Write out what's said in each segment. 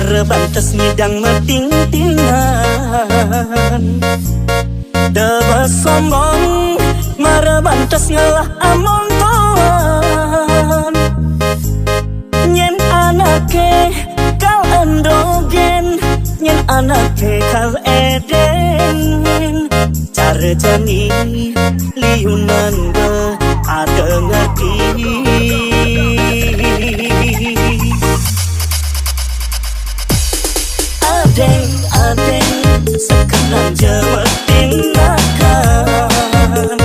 Bantes ngidang meting-tingan Deba sombong bantes ngalah amon toan Nyen anake kal endogen Nyen anake kal eden Cara jani liunan be ada ngerti Adeng sekarang jemetin akan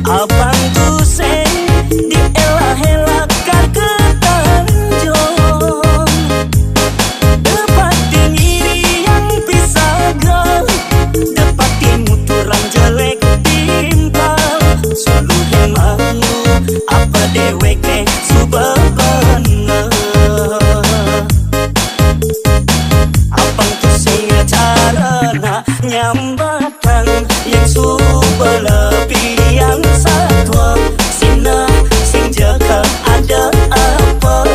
Abang tusen dielah-elakkan ke tanjung Dapat tinggi yang pisagal Dapat timuturan jelek timpal Suluh emang apa deweke subabana Nyambatan yang subelebihan satwa Sina sing jaga ada apa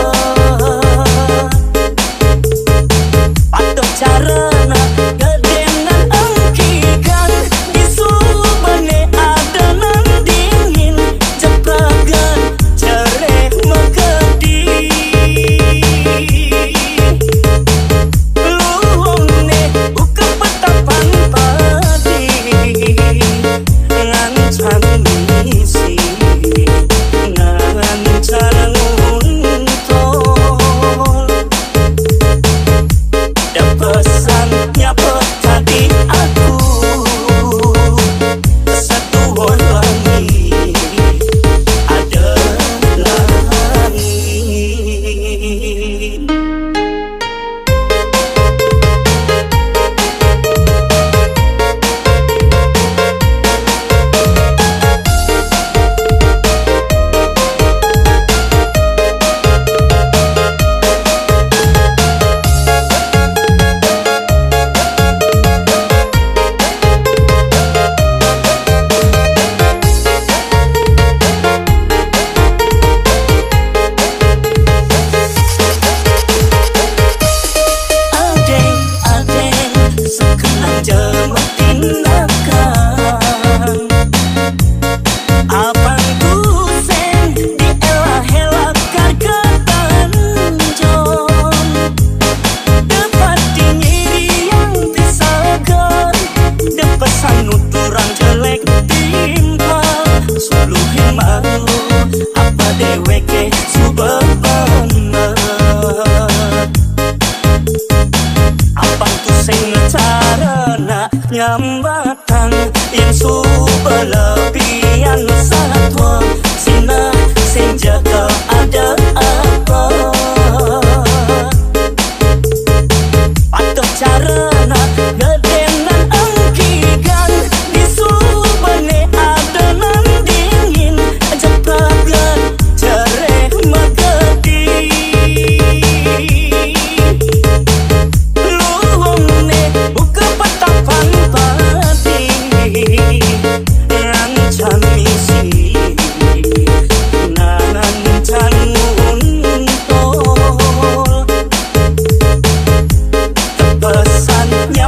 Patok carana gedenan engkikan Di subane ada nan dingin Jepragan cereh megedi Nyambatan yang subelebihan satwa Sina sing jaga ada apa Patok carana gedenan engkikan Di subane ada nan dingin Jepragan cereh megedi Luhungne buka petapan Rancan misi Nancan muntol Pesannya